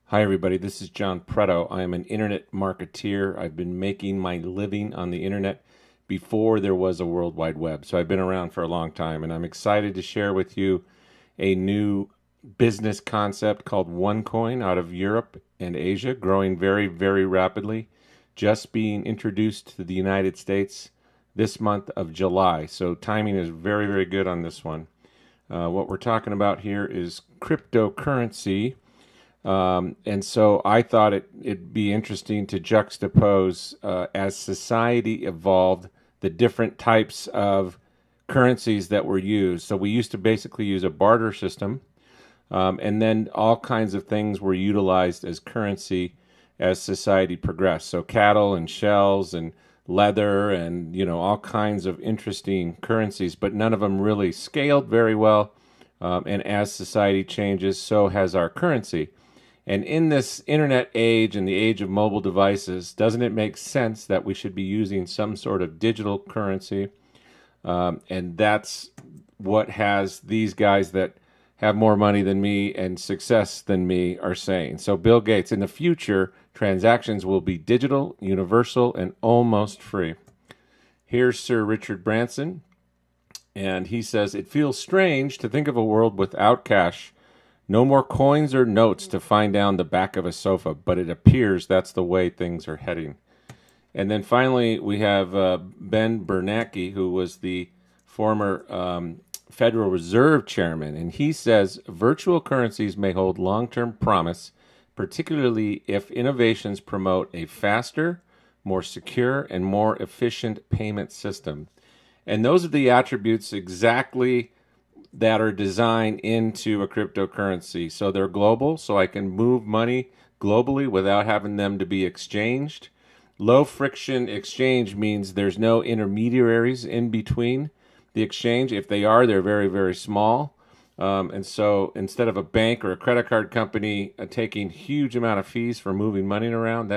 Hi, everybody. This is John Preto. I am an internet marketeer. I've been making my living on the internet before there was a World Wide Web. So I've been around for a long time, and I'm excited to share with you a new business concept called OneCoin out of Europe and Asia, growing very, very rapidly, just being introduced to the United States this month of July. So timing is very, very good on this one. What we're talking about here is cryptocurrency. And so I thought it'd be interesting to juxtapose as society evolved the different types of currencies that were used. So we used to basically use a barter system, and then all kinds of things were utilized as currency as society progressed. So cattle and shells and leather and all kinds of interesting currencies, but none of them really scaled very well. And as society changes, so has our currency. And in this internet age and the age of mobile devices, doesn't it make sense that we should be using some sort of digital currency? And that's what has these guys that have more money than me and success than me are saying. So Bill Gates, in the future, transactions will be digital, universal, and almost free. Here's Sir Richard Branson, and he says, "It feels strange to think of a world without cash. No more coins or notes to find down the back of a sofa, but it appears that's the way things are heading." And then finally, we have Ben Bernanke, who was the former Federal Reserve chairman, and he says virtual currencies may hold long-term promise, particularly if innovations promote a faster, more secure, and more efficient payment system. And those are the attributes exactly that are designed into a cryptocurrency. So they're global, so I can move money globally without having them to be exchanged. Low friction exchange means there's no intermediaries in between the exchange. If they are, they're very, very small. And so instead of a bank or a credit card company taking huge amount of fees for moving money around,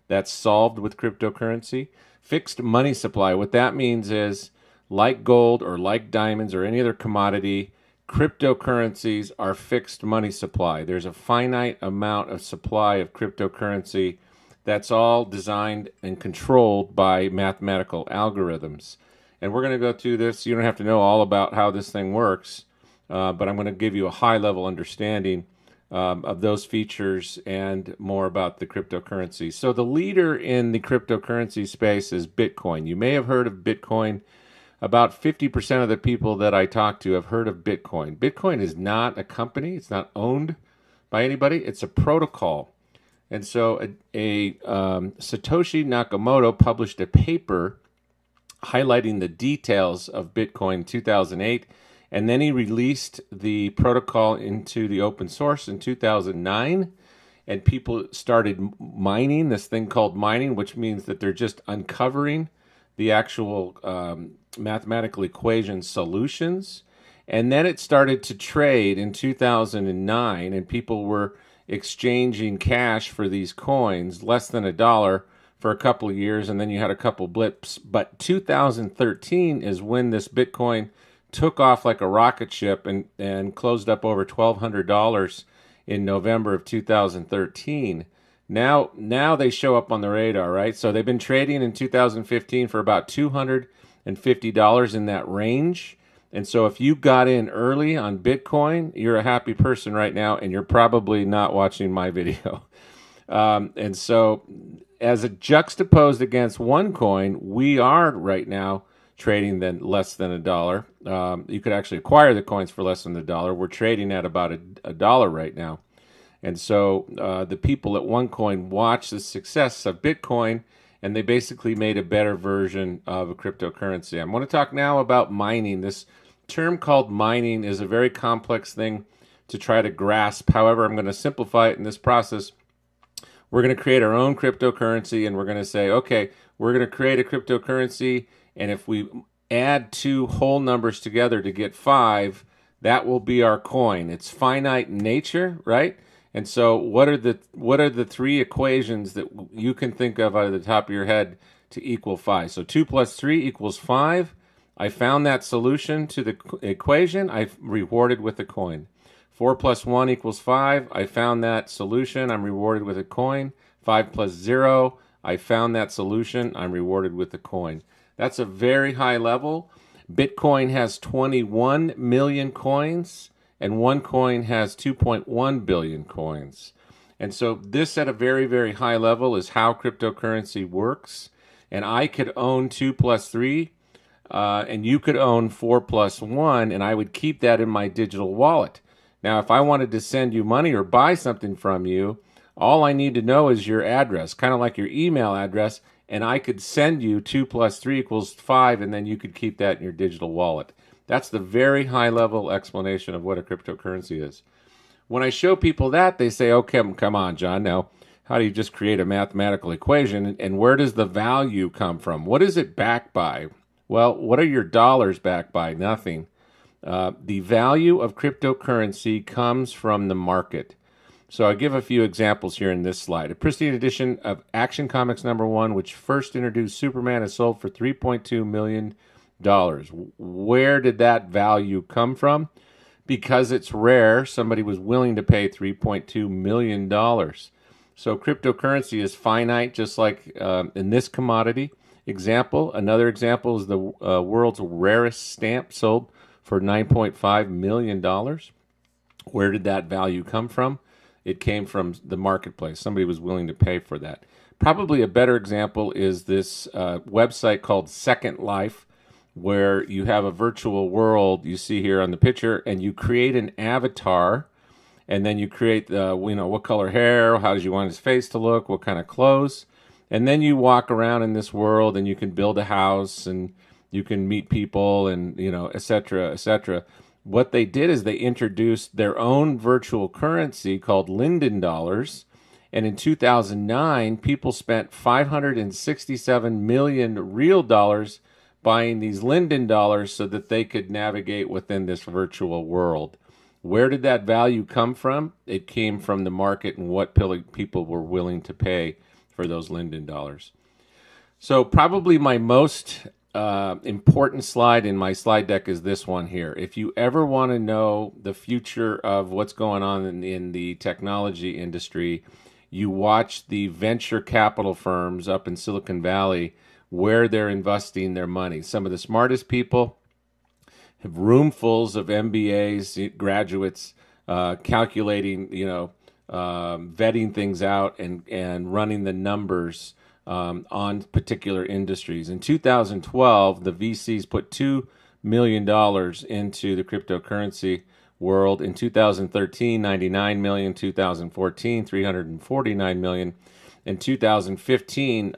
that's solved with cryptocurrency. Fixed money supply. What that means is, like gold or like diamonds or any other commodity, cryptocurrencies are fixed money supply. There's a finite amount of supply of cryptocurrency that's all designed and controlled by mathematical algorithms. And we're going to go through this. You don't have to know all about how this thing works, but I'm going to give you a high-level understanding of those features and more about the cryptocurrency. So the leader in the cryptocurrency space is Bitcoin. You may have heard of Bitcoin. About 50% of the people that I talk to have heard of Bitcoin. Bitcoin is not a company. It's not owned by anybody. It's a protocol. And so Satoshi Nakamoto published a paper highlighting the details of Bitcoin in 2008, and then he released the protocol into the open source in 2009, and people started mining, this thing called mining, which means that they're just uncovering the actual mathematical equation solutions. And then it started to trade in 2009, and people were exchanging cash for these coins, less than $1 for a couple of years, and then you had a couple blips. But 2013 is when this Bitcoin took off like a rocket ship and closed up over $1,200 in November of 2013. Now they show up on the radar, right? So they've been trading in 2015 for about $250 in that range. And so if you got in early on Bitcoin, you're a happy person right now, and you're probably not watching my video. And so as a juxtaposed against OneCoin, we are right now trading less than $1. You could actually acquire the coins for less than $1. We're trading at about $1 right now. And so the people at OneCoin watched the success of Bitcoin, and they basically made a better version of a cryptocurrency. I'm going to talk now about mining. This term called mining is a very complex thing to try to grasp. However, I'm going to simplify it in this process. We're going to create our own cryptocurrency, and we're going to say, okay, we're going to create a cryptocurrency, and if we add two whole numbers together to get 5, that will be our coin. It's finite in nature, right? And so what are the 3 equations that you can think of out of the top of your head to equal 5? So 2 plus 3 equals 5. I found that solution to the equation. I've rewarded with a coin. 4 plus 1 equals 5. I found that solution. I'm rewarded with a coin. 5 plus 0. I found that solution. I'm rewarded with a coin. That's a very high level. Bitcoin has 21 million coins, and OneCoin has 2.1 billion coins. And so this at a very, very high level is how cryptocurrency works. And I could own 2 plus 3, and you could own 4 plus 1, and I would keep that in my digital wallet. Now, if I wanted to send you money or buy something from you, all I need to know is your address, kind of like your email address, and I could send you 2 plus 3 equals 5, and then you could keep that in your digital wallet. That's the very high-level explanation of what a cryptocurrency is. When I show people that, they say, okay, come on, John, now, how do you just create a mathematical equation, and where does the value come from? What is it backed by? Well, what are your dollars backed by? Nothing. The value of cryptocurrency comes from the market. So I'll give a few examples here in this slide. A pristine edition of Action Comics #1, which first introduced Superman, is sold for $3.2 million. Where did that value come from? Because it's rare, somebody was willing to pay $3.2 million. So cryptocurrency is finite, just like in this commodity example. Another example is the world's rarest stamp sold for $9.5 million. Where did that value come from? It came from the marketplace. Somebody was willing to pay for that. Probably a better example is this website called Second Life, where you have a virtual world you see here on the picture, and you create an avatar, and then you create what color hair, how do you want his face to look, what kind of clothes, and then you walk around in this world, and you can build a house, and you can meet people, and et cetera, et cetera. What they did is they introduced their own virtual currency called Linden dollars, and in 2009, people spent 567 million real dollars buying these Linden dollars so that they could navigate within this virtual world. Where did that value come from? It came from the market and what people were willing to pay for those Linden dollars. So probably my most important slide in my slide deck is this one here. If you ever want to know the future of what's going on in the technology industry, you watch the venture capital firms up in Silicon Valley where they're investing their money. Some of the smartest people have roomfuls of MBAs, graduates, calculating, vetting things out and running the numbers on particular industries. In 2012, the VCs put $2 million into the cryptocurrency world. In 2013, 99 million. 2014, 349 million. In 2015,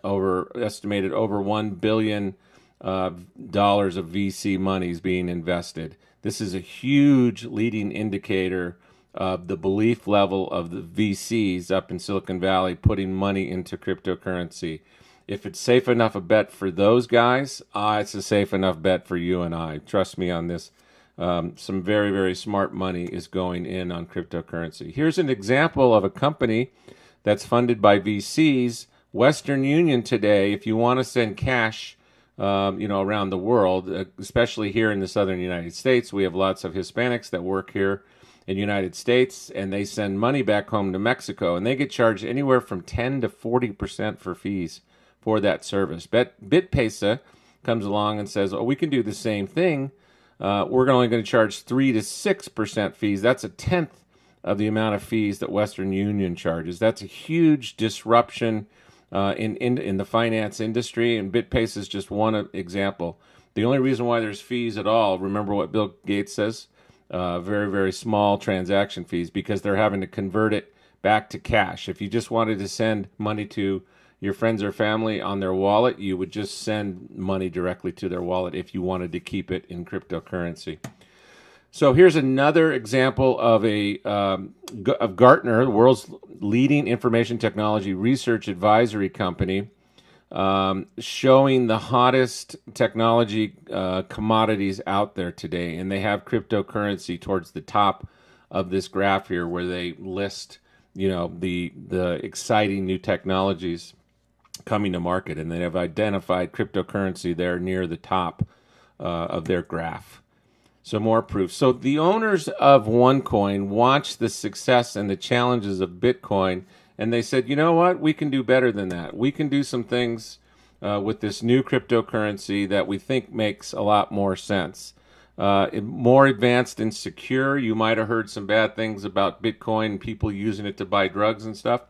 estimated over $1 billion dollars of VC monies being invested. This is a huge leading indicator of the belief level of the VCs up in Silicon Valley putting money into cryptocurrency. If it's safe enough a bet for those guys, it's a safe enough bet for you and I. Trust me on this. Some very, very smart money is going in on cryptocurrency. Here's an example of a company that's funded by VCs. Western Union today, if you want to send cash around the world, especially here in the southern United States, we have lots of Hispanics that work here in the United States, and they send money back home to Mexico, and they get charged anywhere from 10 to 40% for fees for that service. BitPesa comes along and says, we can do the same thing. We're only going to charge 3 to 6% fees. That's a tenth of the amount of fees that Western Union charges. That's a huge disruption in the finance industry, and BitPesa is just one example. The only reason why there's fees at all, remember what Bill Gates says, very, very small transaction fees, because they're having to convert it back to cash. If you just wanted to send money to your friends or family on their wallet, you would just send money directly to their wallet if you wanted to keep it in cryptocurrency. So here's another example of of Gartner, the world's leading information technology research advisory company, showing the hottest technology commodities out there today. And they have cryptocurrency towards the top of this graph here, where they list, the exciting new technologies coming to market. And they have identified cryptocurrency there near the top of their graph. So more proof. So the owners of OneCoin watched the success and the challenges of Bitcoin, and they said, you know what? We can do better than that. We can do some things with this new cryptocurrency that we think makes a lot more sense. More advanced and secure. You might have heard some bad things about Bitcoin, people using it to buy drugs and stuff.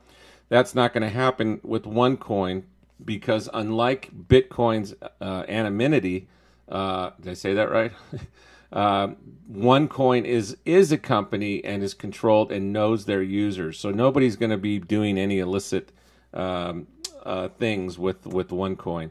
That's not going to happen with OneCoin because unlike Bitcoin's anonymity, did I say that right? OneCoin is a company and is controlled and knows their users. So nobody's going to be doing any illicit things with OneCoin.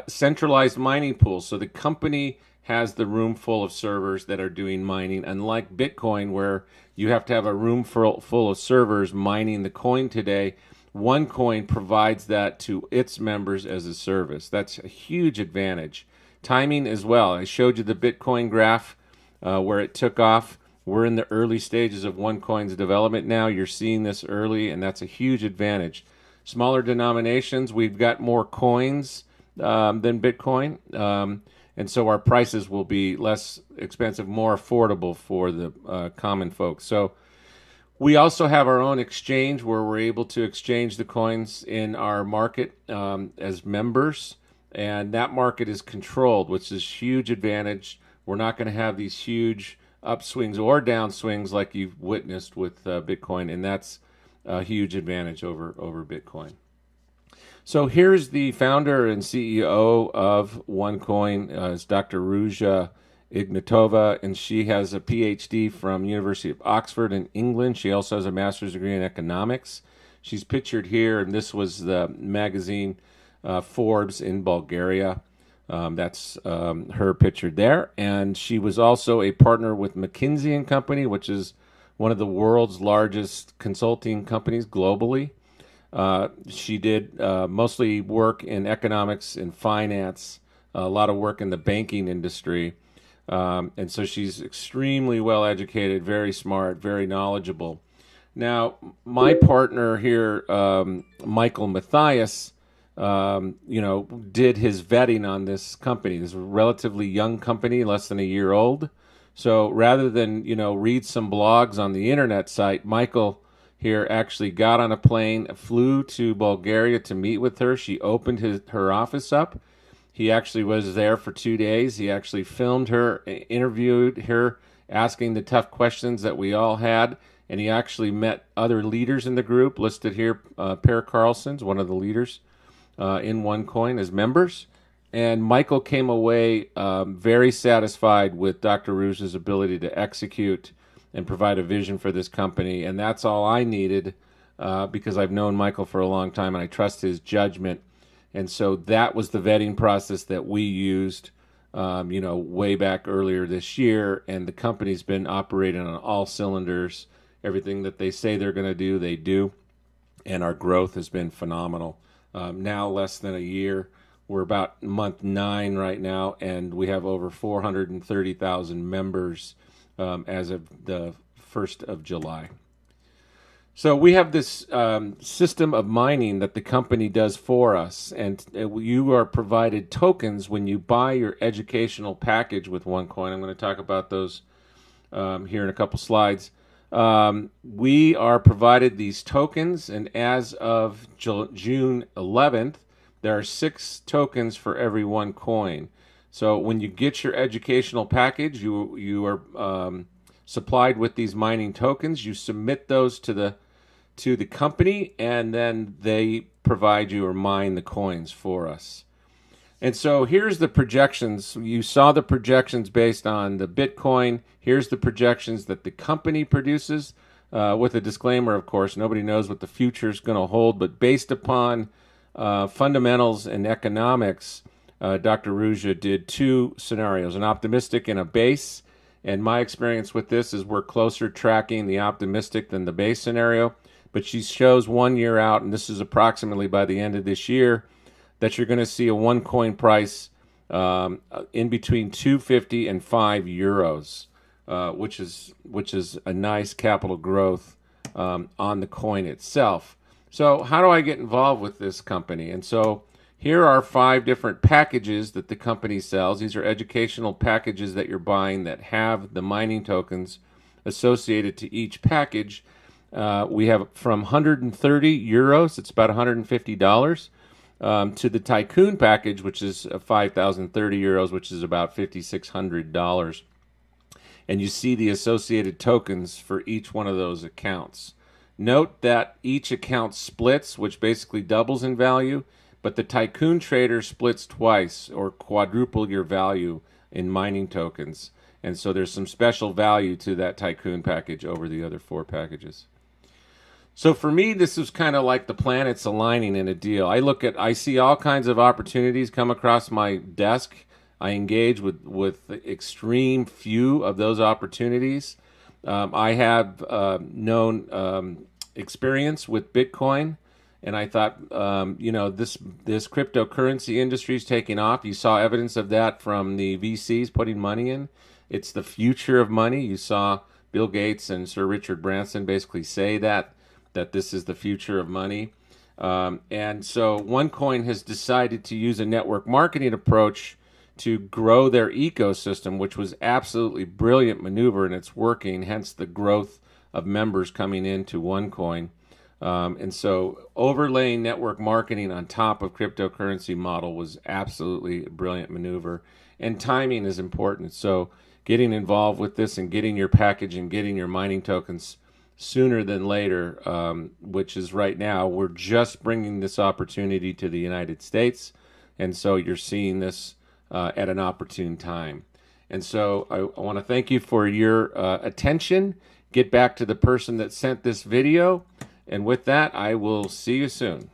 Centralized mining pools. So the company has the room full of servers that are doing mining, unlike Bitcoin, where you have to have a room full of servers mining the coin today. OneCoin provides that to its members as a service. That's a huge advantage. Timing as well. I showed you the Bitcoin graph where it took off. We're in the early stages of OneCoin's development now. You're seeing this early, and that's a huge advantage. Smaller denominations, we've got more coins than Bitcoin, and so our prices will be less expensive, more affordable for the common folks. So we also have our own exchange where we're able to exchange the coins in our market as members, and that market is controlled, which is a huge advantage. We're not going to have these huge upswings or downswings like you've witnessed with Bitcoin, and that's a huge advantage over Bitcoin. So here's the founder and CEO of OneCoin, is Dr. Ruja Ignatova, and she has a PhD from University of Oxford in England. She also has a master's degree in economics. She's pictured here, and this was the magazine Forbes in Bulgaria. That's her pictured there. And she was also a partner with McKinsey & Company, which is one of the world's largest consulting companies globally. She did mostly work in economics and finance, a lot of work in the banking industry. And so she's extremely well educated, very smart, very knowledgeable. Now, my partner here, Michael Matthias, did his vetting on this company. This is a relatively young company, less than a year old. So rather than, read some blogs on the internet site, Michael here actually got on a plane, flew to Bulgaria to meet with her. She opened her office up. He actually was there for 2 days. He actually filmed her, interviewed her, asking the tough questions that we all had. And he actually met other leaders in the group, listed here, Per Carlson's one of the leaders in OneCoin as members. And Michael came away very satisfied with Dr. Ruja's ability to execute and provide a vision for this company. And that's all I needed because I've known Michael for a long time and I trust his judgment. And so that was the vetting process that we used, way back earlier this year. And the company's been operating on all cylinders. Everything that they say they're going to do, they do. And our growth has been phenomenal. Now less than a year. We're about month 9 right now, and we have over 430,000 members as of the 1st of July. So we have this system of mining that the company does for us, and you are provided tokens when you buy your educational package with OneCoin. I'm going to talk about those here in a couple slides. We are provided these tokens, and as of June 11th, there are 6 tokens for every 1 coin. So when you get your educational package, you are supplied with these mining tokens. You submit those to the company, and then they provide you or mine the coins for us. And so here's the projections. You saw the projections based on the Bitcoin. Here's the projections that the company produces, with a disclaimer, of course. Nobody knows what the future is going to hold, but based upon fundamentals and economics, Dr. Ruja did 2 scenarios, an optimistic and a base. And my experience with this is we're closer tracking the optimistic than the base scenario. But she shows 1 year out, and this is approximately by the end of this year, that you're going to see a OneCoin price in between 250 and 5 euros, which is a nice capital growth on the coin itself. So how do I get involved with this company? And so Here are 5 different packages that the company sells. These are educational packages that you're buying that have the mining tokens associated to each package. We have from 130 euros, it's about $150, to the Tycoon package, which is 5,030 euros, which is about $5,600. And you see the associated tokens for each one of those accounts. Note that each account splits, which basically doubles in value, but the Tycoon trader splits twice or quadruple your value in mining tokens. And so there's some special value to that Tycoon package over the other 4 packages. So for me, this is kind of like the planets aligning in a deal. I see all kinds of opportunities come across my desk. I engage with extreme few of those opportunities. I have known experience with Bitcoin, and I thought, this cryptocurrency industry is taking off. You saw evidence of that from the VCs putting money in. It's the future of money. You saw Bill Gates and Sir Richard Branson basically say that this is the future of money. And so OneCoin has decided to use a network marketing approach to grow their ecosystem, which was absolutely brilliant maneuver, and it's working, hence the growth of members coming into OneCoin. And so overlaying network marketing on top of cryptocurrency model was absolutely a brilliant maneuver. And timing is important. So getting involved with this and getting your package and getting your mining tokens sooner than later, which is right now. We're just bringing this opportunity to the United States. And so you're seeing this at an opportune time. And so I want to thank you for your attention. Get back to the person that sent this video. And with that, I will see you soon.